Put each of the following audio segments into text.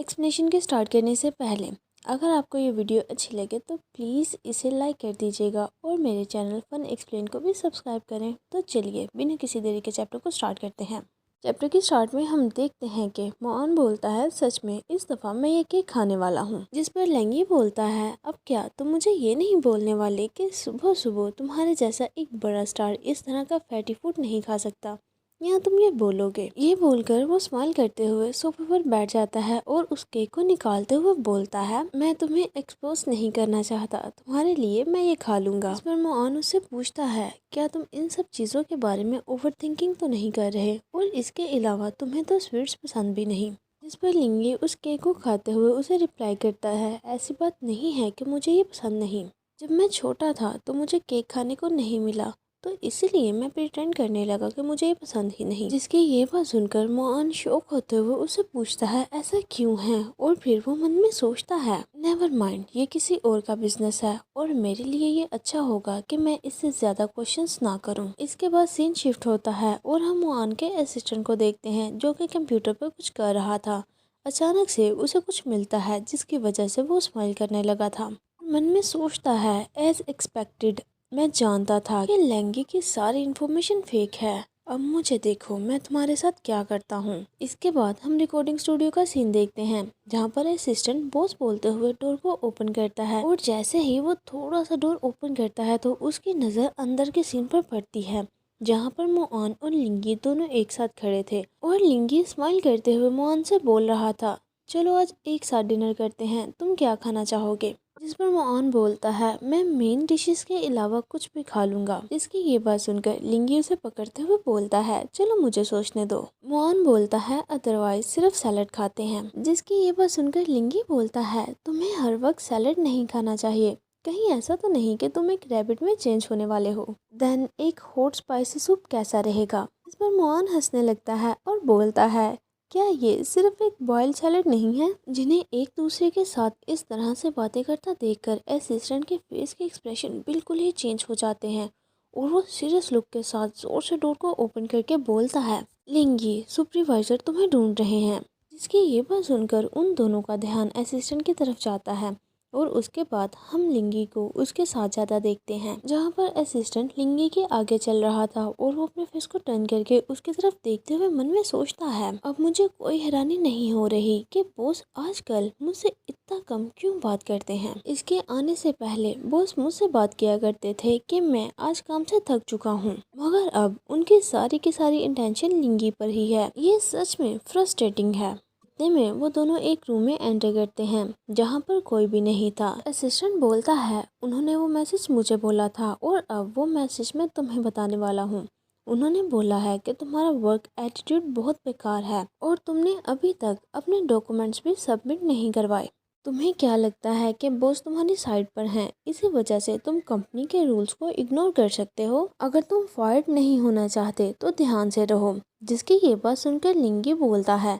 Explanation के start करने से पहले अगर आपको ये वीडियो अच्छी लगे तो प्लीज़ इसे लाइक कर दीजिएगा और मेरे चैनल फन एक्सप्लेन को भी सब्सक्राइब करें। तो चलिए बिना किसी देरी के चैप्टर को स्टार्ट करते हैं। चैप्टर के स्टार्ट में हम देखते हैं कि मोआन बोलता है, सच में इस दफ़ा मैं ये केक खाने वाला हूँ। जिस पर लेंगी बोलता है, अब क्या तुम मुझे ये नहीं बोलने वाले कि सुबह सुबह तुम्हारे जैसा एक बड़ा स्टार इस तरह का फैटी फूड नहीं खा सकता, या तुम ये बोलोगे। ये बोलकर वो स्माइल करते हुए सोफे पर बैठ जाता है और उस केक को निकालते हुए बोलता है, मैं तुम्हें एक्सपोज नहीं करना चाहता, तुम्हारे लिए मैं ये खा लूंगा। इस पर मोआन उससे पूछता है, क्या तुम इन सब चीज़ों के बारे में ओवर थिंकिंग तो नहीं कर रहे, और इसके अलावा तुम्हें तो स्वीट्स पसंद भी नहीं। जिस पर लिंगी उस केक को खाते हुए उसे रिप्लाई करता है, ऐसी बात नहीं है कि मुझे ये पसंद नहीं। जब मैं छोटा था तो मुझे केक खाने को नहीं मिला, तो इसीलिए मैं प्रिटेंड करने लगा कि मुझे ये पसंद ही नहीं। जिसकी ये बात सुनकर मोआन शॉक होते हुए उससे पूछता है, ऐसा क्यों है। और फिर वो मन में सोचता है, नेवर माइंड, ये किसी और का बिजनेस है और मेरे लिए ये अच्छा होगा कि मैं इससे ज्यादा क्वेश्चंस ना करूं। इसके बाद सीन शिफ्ट होता है और हम मोआन के असिस्टेंट को देखते हैं जो कि कंप्यूटर पर कुछ कर रहा था। अचानक से उसे कुछ मिलता है जिसकी वजह से वो स्माइल करने लगा था। मन में सोचता है, एज एक्सपेक्टेड मैं जानता था कि लेंगी की सारी इन्फॉर्मेशन फेक है। अब मुझे देखो मैं तुम्हारे साथ क्या करता हूँ। इसके बाद हम रिकॉर्डिंग स्टूडियो का सीन देखते हैं जहाँ पर असिस्टेंट बॉस बोलते हुए डोर को ओपन करता है, और जैसे ही वो थोड़ा सा डोर ओपन करता है तो उसकी नज़र अंदर के सीन पर पड़ती है जहाँ पर मोआन और लिंगी दोनों एक साथ खड़े थे, और लिंगी स्माइल करते हुए मोआन से बोल रहा था, चलो आज एक साथ डिनर करते हैं, तुम क्या खाना चाहोगे। जिस पर मोआन बोलता है, मैं मेन डिशेस के अलावा कुछ भी खा लूंगा। जिसकी ये बात सुनकर लिंगी उसे पकड़ते हुए बोलता है, चलो मुझे सोचने दो। मोआन बोलता है, अदरवाइज सिर्फ सैलड खाते हैं। जिसकी ये बात सुनकर लिंगी बोलता है, तुम्हें हर वक्त सैलड नहीं खाना चाहिए, कहीं ऐसा तो नहीं कि तुम एक रैबिट में चेंज होने वाले हो। देन एक हॉट स्पाइसी सूप कैसा रहेगा। इस पर मोआन हंसने लगता है और बोलता है, क्या ये सिर्फ एक बॉइल्ड सैलेड नहीं है। जिन्हें एक दूसरे के साथ इस तरह से बातें करता देखकर असिस्टेंट के फेस के एक्सप्रेशन बिल्कुल ही चेंज हो जाते हैं और वो सीरियस लुक के साथ जोर से डोर को ओपन करके बोलता है, लिंगी सुपरवाइजर तुम्हें ढूंढ रहे हैं। जिसकी ये बात सुनकर उन दोनों का ध्यान असिस्टेंट की तरफ जाता है और उसके बाद हम लिंगी को उसके साथ ज़्यादा देखते हैं जहाँ पर असिस्टेंट लिंगी के आगे चल रहा था और वो अपने फेस को टर्न करके उसकी तरफ देखते हुए मन में सोचता है, अब मुझे कोई हैरानी नहीं हो रही कि बॉस आजकल मुझसे इतना कम क्यों बात करते हैं। इसके आने से पहले बॉस मुझसे बात किया करते थे कि मैं आज काम से थक चुका हूँ, मगर अब उनकी सारी की सारी इंटेंशन लिंगी पर ही है। ये सच में फ्रस्ट्रेटिंग है। में वो दोनों एक रूम में एंटर करते हैं जहाँ पर कोई भी नहीं था। असिस्टेंट बोलता है, उन्होंने वो मैसेज मुझे बोला था और अब वो मैसेज मैं तुम्हें बताने वाला हूँ। उन्होंने बोला है कि तुम्हारा वर्क एटीट्यूड बहुत बेकार है और तुमने अभी तक अपने डॉक्यूमेंट्स भी सबमिट नहीं करवाए। तुम्हें क्या लगता है कि बॉस तुम्हारी साइड पर हैं, इसी वजह से तुम कंपनी के रूल्स को इग्नोर कर सकते हो। अगर तुम फायर्ड नहीं होना चाहते तो ध्यान से रहो। जिसकी ये बात सुनकर लिंगी बोलता है,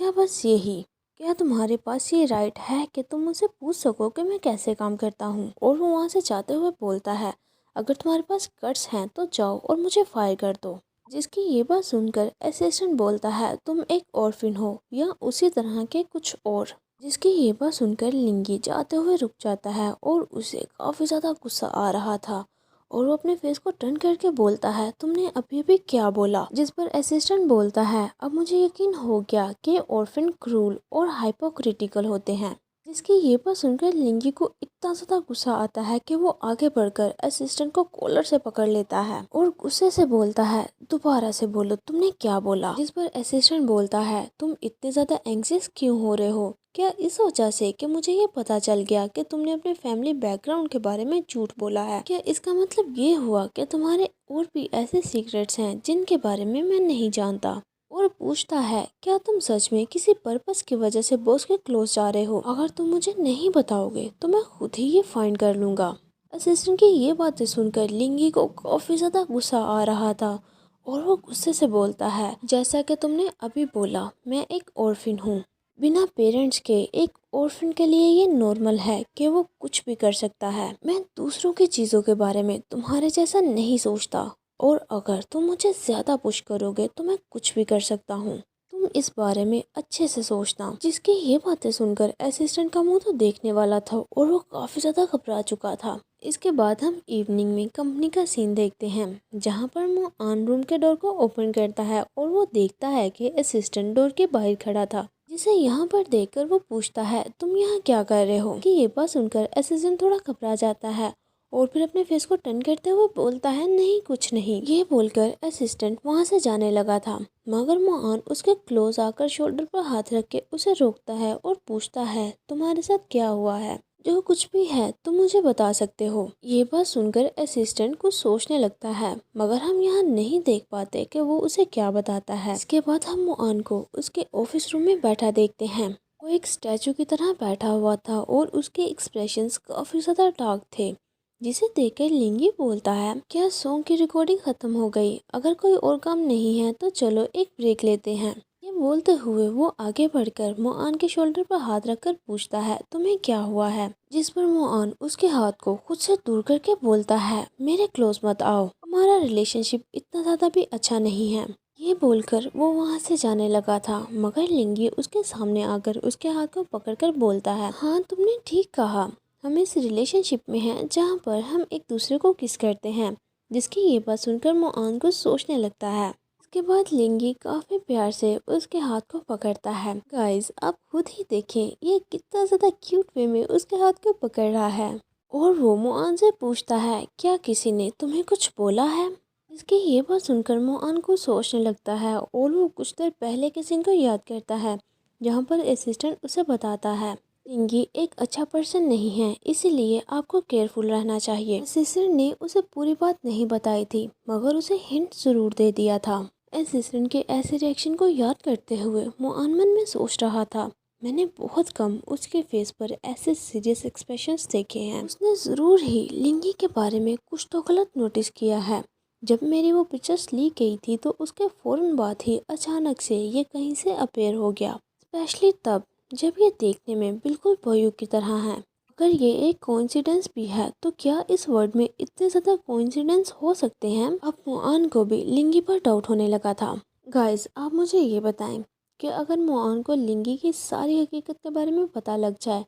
क्या बस यही, क्या तुम्हारे पास ये राइट है कि तुम मुझसे पूछ सको कि मैं कैसे काम करता हूँ। और वो वहाँ से जाते हुए बोलता है, अगर तुम्हारे पास गट्स हैं तो जाओ और मुझे फायर कर दो। जिसकी ये बात सुनकर असिस्टेंट बोलता है, तुम एक ऑर्फिन हो या उसी तरह के कुछ और। जिसकी ये बात सुनकर लिंगी जाते हुए रुक जाता है और उसे काफ़ी ज़्यादा गुस्सा आ रहा था और वो अपने फेस को टर्न करके बोलता है, तुमने अभी अभी क्या बोला। जिस पर असिस्टेंट बोलता है, अब मुझे यकीन हो गया कि ऑर्फिन क्रूल और हाइपोक्रिटिकल होते हैं। जिसकी ये बात सुनकर लिंगी को इतना ज़्यादा गुस्सा आता है कि वो आगे बढ़कर असिस्टेंट को कॉलर से पकड़ लेता है और गुस्से से बोलता है, दोबारा से बोलो तुमने क्या बोला। जिस पर असिस्टेंट बोलता है, तुम इतने ज़्यादा एंग्जियस क्यों हो रहे हो, क्या इस वजह से कि मुझे ये पता चल गया कि तुमने अपने फैमिली बैकग्राउंड के बारे में झूठ बोला है। क्या इसका मतलब ये हुआ कि तुम्हारे और भी ऐसे सीक्रेट्स हैं जिनके बारे में मैं नहीं जानता। और पूछता है, क्या तुम सच में किसी पर्पस की वजह से बॉस के क्लोज जा रहे हो। अगर तुम मुझे नहीं बताओगे तो मैं खुद ही ये फाइंड कर लूँगा। असिस्टेंट की ये बातें सुनकर लिंगी को काफ़ी ज़्यादा गुस्सा आ रहा था और वो गुस्से से बोलता है, जैसा कि तुमने अभी बोला, मैं एक ऑर्फिन हूँ। बिना पेरेंट्स के एक ऑर्फिन के लिए ये नॉर्मल है कि वो कुछ भी कर सकता है। मैं दूसरों की चीज़ों के बारे में तुम्हारे जैसा नहीं सोचता और अगर तुम मुझे ज़्यादा पुश करोगे तो मैं कुछ भी कर सकता हूँ। तुम तुम इस बारे में अच्छे से सोचना। जिसकी ये बातें सुनकर असिस्टेंट का मुंह तो देखने वाला था और वो काफी ज्यादा घबरा चुका था। इसके बाद हम इवनिंग में कंपनी का सीन देखते हैं, जहाँ पर वो ऑन रूम के डोर को ओपन करता है और वो देखता है कि असिस्टेंट डोर के बाहर खड़ा था, जिसे यहाँ पर देखकर वो पूछता है तुम यहाँ क्या कर रहे हो। कि ये बात सुनकर असिस्टेंट थोड़ा घबरा जाता है और फिर अपने फेस को टर्न करते हुए बोलता है नहीं कुछ नहीं। ये बोलकर असिस्टेंट वहाँ से जाने लगा था, मगर मोहन उसके क्लोज आकर शोल्डर पर हाथ रख के उसे रोकता है और पूछता है तुम्हारे साथ क्या हुआ है, जो कुछ भी है तुम मुझे बता सकते हो। ये बात सुनकर असिस्टेंट कुछ सोचने लगता है, मगर हम यहाँ नहीं देख पाते कि वो उसे क्या बताता है। इसके बाद हम मोहन को उसके ऑफिस रूम में बैठा देखते हैं। वो एक स्टैचू की तरह बैठा हुआ था और उसके एक्सप्रेशंस काफी ज्यादा डार्क थे, जिसे देखकर लिंगी बोलता है क्या सॉन्ग की रिकॉर्डिंग खत्म हो गई, अगर कोई और काम नहीं है तो चलो एक ब्रेक लेते हैं। ये बोलते हुए वो आगे बढ़कर मोआन के शोल्डर पर हाथ रखकर पूछता है तुम्हें क्या हुआ है, जिस पर मोआन उसके हाथ को खुद से दूर करके बोलता है मेरे क्लोज मत आओ, हमारा रिलेशनशिप इतना ज्यादा भी अच्छा नहीं है। ये बोलकर वो वहाँ से जाने लगा था, मगर लिंगी उसके सामने आकर उसके हाथ को पकड़कर बोलता है हाँ तुमने ठीक कहा, हम इस रिलेशनशिप में हैं जहाँ पर हम एक दूसरे को किस करते हैं। जिसकी ये बात सुनकर मोआन कुछ सोचने लगता है। इसके बाद लिंगी काफी प्यार से उसके हाथ को पकड़ता है। गाइस आप खुद ही देखें ये कितना ज्यादा क्यूट वे में उसके हाथ को पकड़ रहा है और वो मोआन से पूछता है क्या किसी ने तुम्हें कुछ बोला है। इसकी ये बात सुनकर मोआन को सोचने लगता है और वो कुछ देर पहले के सीन को याद करता है, जहाँ पर असिस्टेंट उसे बताता है लिंगी एक अच्छा पर्सन नहीं है, इसीलिए आपको केयरफुल रहना चाहिए। असिस्टेंट ने उसे पूरी बात नहीं बताई थी, मगर उसे हिंट जरूर दे दिया था। असिस्टेंट के ऐसे रिएक्शन को याद करते हुए मोआन मन में सोच रहा था मैंने बहुत कम उसके फेस पर ऐसे सीरियस एक्सप्रेशंस देखे हैं। उसने जरूर ही लिंगी के बारे में कुछ तो गलत नोटिस किया है। जब मेरी वो पिक्चर्स ली गई थी तो उसके फौरन बाद ही अचानक से ये कहीं से अपेयर हो गया, स्पेशली तब जब ये देखने में बिल्कुल बॉयो की तरह है। अगर ये एक कोइंसिडेंस भी है तो क्या इस वर्ड में इतने ज़्यादा कोइंसिडेंस हो सकते हैं। अब मोआन को भी लिंगी पर डाउट होने लगा था। गाइस आप मुझे ये बताएं कि अगर मोआन को लिंगी की सारी हकीकत के बारे में पता लग जाए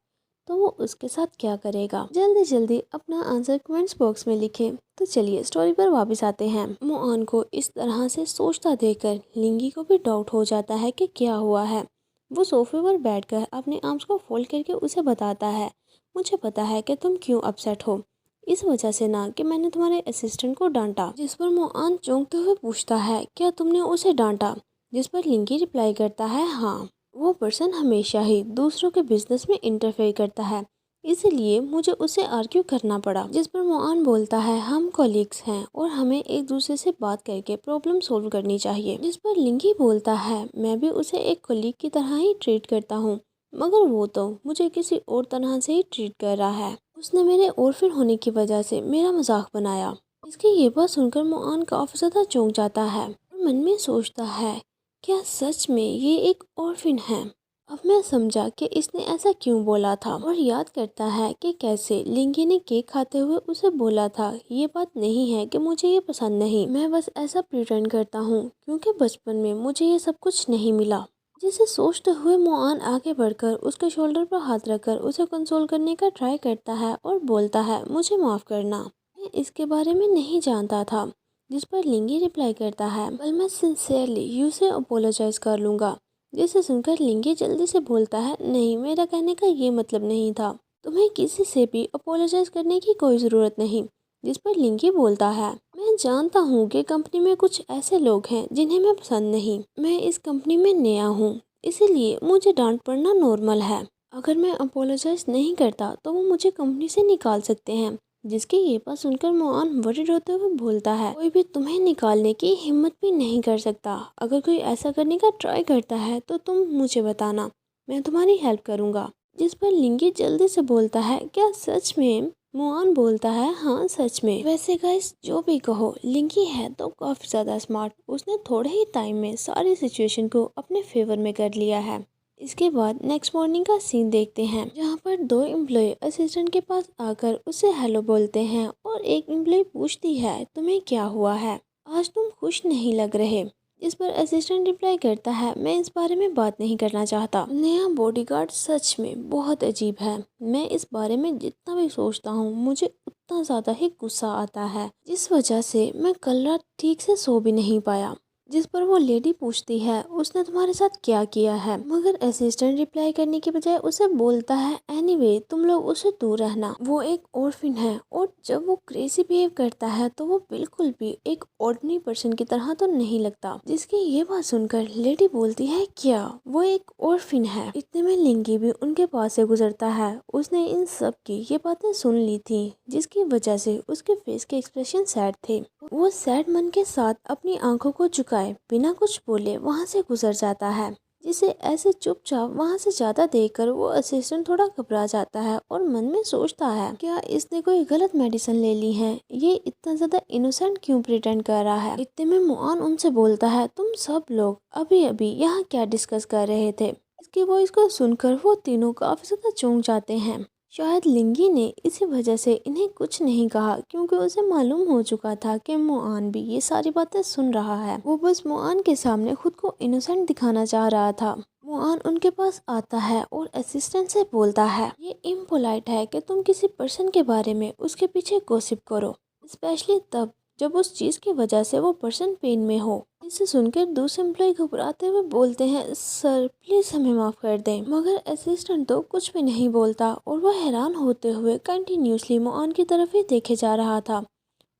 तो वो उसके साथ क्या करेगा। जल्दी जल्दी अपना आंसर कमेंट्स बॉक्स में लिखें। तो चलिए स्टोरी पर वापस आते हैं। मोआन को इस तरह से सोचता देखकर लिंगी को भी डाउट हो जाता है कि क्या हुआ है। वो सोफे पर बैठकर अपने आर्म्स को फोल्ड करके उसे बताता है मुझे पता है कि तुम क्यों अपसेट हो, इस वजह से ना कि मैंने तुम्हारे असिस्टेंट को डांटा। जिस पर मोआन चौंकते हुए पूछता है क्या तुमने उसे डांटा, जिस पर लिंगी रिप्लाई करता है हाँ, वो पर्सन हमेशा ही दूसरों के बिजनेस में इंटरफेयर करता है, इसीलिए मुझे उससे आर्ग्यू करना पड़ा। जिस पर मोआन बोलता है हम कॉलीग्स हैं और हमें एक दूसरे से बात करके प्रॉब्लम सोल्व करनी चाहिए। जिस पर लिंगी बोलता है मैं भी उसे एक कॉलीग की तरह ही ट्रीट करता हूँ, मगर वो तो मुझे किसी और तरह से ही ट्रीट कर रहा है, उसने मेरे ऑर्फन होने की वजह से मेरा मजाक बनाया। इसकी ये बात सुनकर मोआन काफी ज्यादा चौंक जाता है और मन में सोचता है क्या सच में ये एक ऑर्फन है। अब मैं समझा कि इसने ऐसा क्यों बोला था और याद करता है कि कैसे लिंगी ने केक खाते हुए उसे बोला था ये बात नहीं है कि मुझे ये पसंद नहीं, मैं बस ऐसा प्रिटेंड करता हूँ क्योंकि बचपन में मुझे ये सब कुछ नहीं मिला। जिसे सोचते हुए मोआन आगे बढ़कर उसके शोल्डर पर हाथ रखकर उसे कंसोल करने का ट्राई करता है और बोलता है मुझे माफ करना, मैं इसके बारे में नहीं जानता था। जिस पर लिंगी रिप्लाई करता है वेल मैं सिंसियरली यू से अपोलोजाइज कर लूँगा। जिसे सुनकर लिंगी जल्दी से बोलता है नहीं, मेरा कहने का ये मतलब नहीं था, तुम्हें किसी से भी अपोलोजाइज करने की कोई ज़रूरत नहीं। जिस पर लिंगी बोलता है मैं जानता हूँ कि कंपनी में कुछ ऐसे लोग हैं जिन्हें मैं पसंद नहीं, मैं इस कंपनी में नया हूँ इसीलिए मुझे डांट पड़ना नॉर्मल है, अगर मैं अपोलोजाइज नहीं करता तो वो मुझे कंपनी से निकाल सकते हैं। जिसकी ये बात सुनकर मोआन वरीड होते हुए बोलता है कोई भी तुम्हें निकालने की हिम्मत भी नहीं कर सकता, अगर कोई ऐसा करने का ट्राई करता है तो तुम मुझे बताना, मैं तुम्हारी हेल्प करूँगा। जिस पर लिंगी जल्दी से बोलता है क्या सच में। मोआन बोलता है हाँ सच में। वैसे गाइस जो भी कहो लिंगी है तो काफ़ी ज़्यादा स्मार्ट, उसने थोड़े ही टाइम में सारी सिचुएशन को अपने फेवर में कर लिया है। इसके बाद नेक्स्ट मॉर्निंग का सीन देखते हैं, जहाँ पर दो एम्प्लॉय असिस्टेंट के पास आकर उसे हेलो बोलते हैं और एक एम्प्लॉय पूछती है तुम्हें क्या हुआ है, आज तुम खुश नहीं लग रहे। इस पर असिस्टेंट रिप्लाई करता है, मैं इस बारे में बात नहीं करना चाहता। नया बॉडीगार्ड सच में बहुत अजीब है। मैं इस बारे में जितना भी सोचता हूँ मुझे उतना ज़्यादा ही गुस्सा आता है, जिस वजह से मैं कल रात ठीक से सो भी नहीं पाया। जिस पर वो लेडी पूछती है उसने तुम्हारे साथ क्या किया है, मगर असिस्टेंट रिप्लाई करने के बजाय उसे बोलता है एनीवे तुम लोग उससे दूर रहना, वो एक ऑर्फिन है और जब वो क्रेजी बिहेव करता है तो वो बिल्कुल भी एक ऑर्डिनरी पर्सन की तरह तो नहीं लगता। जिसकी ये बात सुनकर लेडी बोलती है क्या वो एक ऑर्फिन है। इतने में लिंगी भी उनके पास से गुजरता है। उसने इन सब की ये बातें सुन ली थी, जिसकी वजह से उसके फेस के एक्सप्रेशन सैड थे। वो सैड मन के साथ अपनी आंखों को झुकाए बिना कुछ बोले वहां से गुजर जाता है, जिसे ऐसे चुपचाप वहां से जाता देखकर वो असिस्टेंट थोड़ा घबरा जाता है और मन में सोचता है क्या इसने कोई गलत मेडिसिन ले ली है, ये इतना ज्यादा इनोसेंट क्यों प्रिटेंड कर रहा है। इतने में मुआन उनसे बोलता है तुम सब लोग अभी अभी यहाँ क्या डिस्कस कर रहे थे। इसकी वॉइस को सुनकर वो तीनों काफी ज्यादा चौंक जाते हैं। शायद लिंगी ने इसी वजह से इन्हें कुछ नहीं कहा, क्योंकि उसे मालूम हो चुका था कि मुआन भी ये सारी बातें सुन रहा है। वो बस मुआन के सामने खुद को इनोसेंट दिखाना चाह रहा था। मुआन उनके पास आता है और असिस्टेंट से बोलता है ये इम्पोलाइट है कि तुम किसी पर्सन के बारे में उसके पीछे गॉसिप करो, स्पेशली तब जब उस चीज की वजह से वो पर्सन पेन में हो। इसे सुनकर दूसरे एम्प्लॉय घबराते हुए बोलते हैं सर प्लीज हमें माफ कर दें, मगर असिस्टेंट तो कुछ भी नहीं बोलता और वह हैरान होते हुए कंटिन्यूसली मुआन की तरफ ही देखे जा रहा था।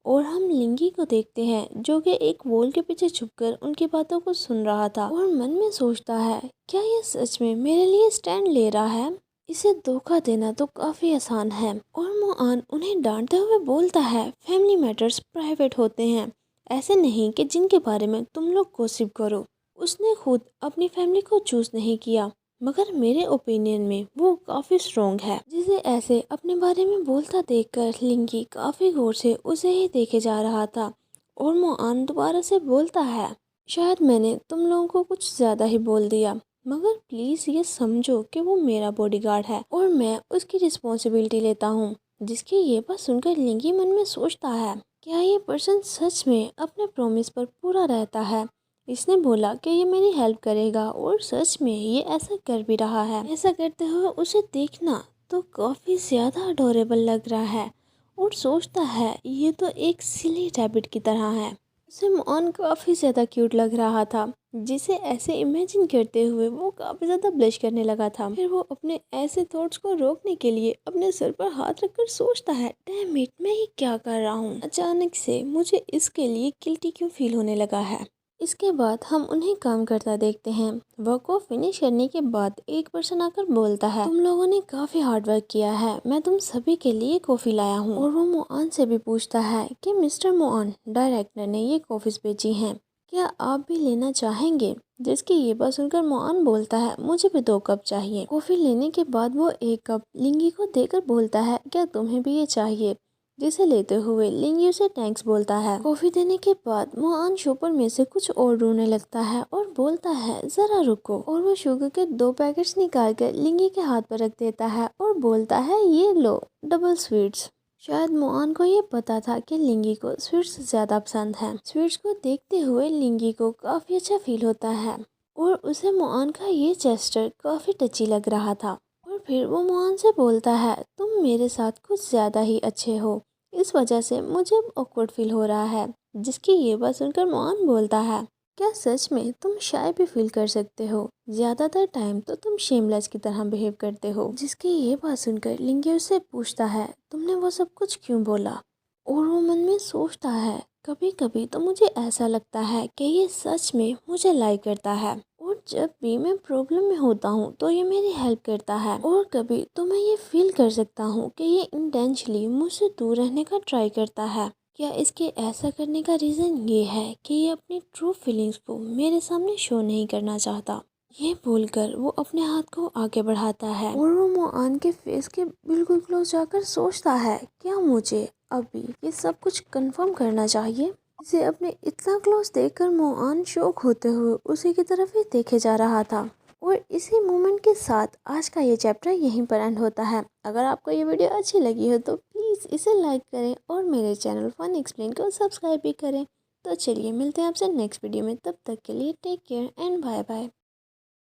और हम लिंगी को देखते हैं जो कि एक वॉल के पीछे छुपकर उनकी बातों को सुन रहा था और मन में सोचता है क्या ये सच में मेरे लिए स्टैंड ले रहा है। इसे धोखा देना तो काफी आसान है। और मुआन उन्हें डांटते हुए बोलता है फैमिली मैटर्स प्राइवेट होते हैं, ऐसे नहीं कि जिनके बारे में तुम लोग गॉसिप करो। उसने खुद अपनी फैमिली को चूज नहीं किया, मगर मेरे ओपिनियन में वो काफी स्ट्रोंग है। जिसे ऐसे अपने बारे में बोलता देखकर लिंगी काफी गौर से उसे ही देखे जा रहा था। और मुआन दोबारा से बोलता है शायद मैंने तुम लोगों को कुछ ज्यादा ही बोल दिया, मगर प्लीज ये समझो कि वो मेरा बॉडीगार्ड है और मैं उसकी रिस्पॉन्सिबिलिटी लेता हूँ। जिसकी ये बात सुनकर लिंगी मन में सोचता है क्या ये पर्सन सच में अपने प्रॉमिस पर पूरा रहता है। इसने बोला कि ये मेरी हेल्प करेगा और सच में ये ऐसा कर भी रहा है। ऐसा करते हुए उसे देखना तो काफी ज्यादा अडोरेबल लग रहा है और सोचता है ये तो एक सिली रैबिट की तरह है। उसे मुआन काफी ज्यादा क्यूट लग रहा था, जिसे ऐसे इमेजिन करते हुए वो काफी ज्यादा ब्लश करने लगा था। फिर वो अपने ऐसे थॉट्स को रोकने के लिए अपने सर पर हाथ रखकर सोचता है डैम इट मैं ये क्या कर रहा हूँ। अचानक से मुझे इसके लिए गिल्टी क्यों फील होने लगा है। इसके बाद हम उन्हें काम करता देखते हैं। वर्क को फिनिश करने के बाद एक पर्सन आकर बोलता है तुम लोगों ने काफी हार्ड वर्क किया है, मैं तुम सभी के लिए कॉफी लाया हूँ। और वो मुआन से भी पूछता है कि मिस्टर मुआन डायरेक्टर ने ये कॉफीज भेजी हैं, क्या आप भी लेना चाहेंगे। जिसकी ये बात सुनकर मुआन बोलता है मुझे भी 2 कप चाहिए। कॉफी लेने के बाद वो 1 कप लिंगी को देकर बोलता है क्या तुम्हें भी ये चाहिए। जिसे लेते हुए लिंगी उसे थैंक्स बोलता है। कॉफी देने के बाद मुआन शॉपर में से कुछ और ढूंढने लगता है और बोलता है जरा रुको। और वो शुगर के 2 पैकेट्स निकाल कर लिंगी के हाथ पर रख देता है और बोलता है ये लो डबल स्वीट्स। शायद मुआन को ये पता था कि लिंगी को स्वीट्स ज्यादा पसंद है। स्वीट्स को देखते हुए लिंगी को काफी अच्छा फील होता है और उसे मुआन का ये जेस्चर काफी टची लग रहा था। और फिर वो मुआन से बोलता है तुम मेरे साथ कुछ ज्यादा ही अच्छे हो, इस वजह से मुझे ऑकवर्ड फील हो रहा है। जिसकी ये बात सुनकर मुआन बोलता है क्या सच में तुम शाय भी फील कर सकते हो, ज्यादातर टाइम तो तुम शेमलेस की तरह बिहेव करते हो। जिसकी ये बात सुनकर लिंगी उससे पूछता है तुमने वो सब कुछ क्यों बोला। और वो मन में सोचता है कभी कभी तो मुझे ऐसा लगता है कि ये सच में मुझे लाइक करता है और जब भी मैं प्रॉब्लम में होता हूँ तो ये मेरी हेल्प करता है। और कभी तो मैं ये फील कर सकता हूँ कि ये इंटेंशनली मुझसे दूर रहने का ट्राई करता है। क्या इसके ऐसा करने का रीज़न ये है कि ये अपनी ट्रू फीलिंग्स को मेरे सामने शो नहीं करना चाहता। ये बोलकर वो अपने हाथ को आगे बढ़ाता है और वो मुआन के फेस के बिल्कुल क्लोज जाकर सोचता है क्या मुझे अभी ये सब कुछ कंफर्म करना चाहिए। इसे अपने इतना क्लोज देखकर मुआन शॉक होते हुए उसी की तरफ ही देखे जा रहा था। और इसी मोमेंट के साथ आज का ये चैप्टर यहीं पर एंड होता है। अगर आपको ये वीडियो अच्छी लगी हो तो प्लीज़ इसे लाइक करें और मेरे चैनल फन एक्सप्लेन को सब्सक्राइब भी करें। तो चलिए मिलते हैं आपसे नेक्स्ट वीडियो में, तब तक के लिए take care and bye bye.